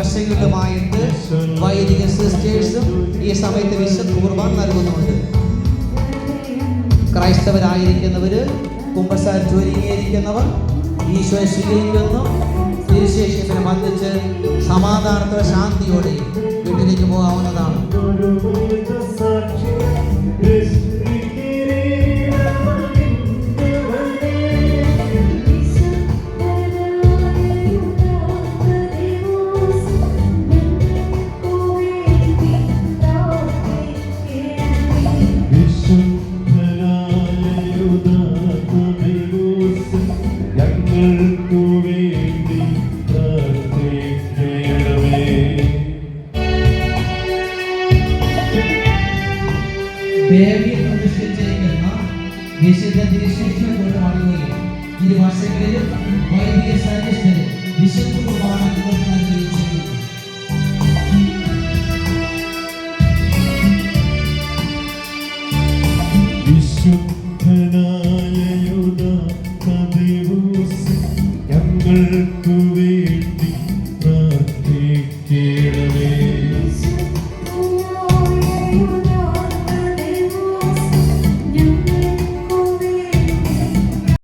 വർഷങ്ങളിലുമായിട്ട് വൈദിക സിസ്റ്റേഴ്സും ഈ സമയത്ത് വിശുദ്ധ കുർബാന നൽകുന്നുണ്ട്. ക്രൈസ്തവരായിരിക്കുന്നവര്, കുമ്പസാരിച്ച് ഒരുങ്ങിയിരിക്കുന്നവർ ഈശോയെ സ്വീകരിക്കുന്നു. തിരുശേഷിപ്പിനെ വന്ദിച്ച് സമാധാനത്തോടെ ശാന്തിയോടെ വീട്ടിലേക്ക് പോകാവുന്നതാണ്. ദേവിയെ പ്രതിഷ്ഠിച്ചിരിക്കുന്ന വിശുദ്ധ തിരുശേഷിയെ കൊണ്ട് മടങ്ങുകയും 2 വർഷങ്ങളിലും വൈദിക സന്യസ്തരും വിശുദ്ധ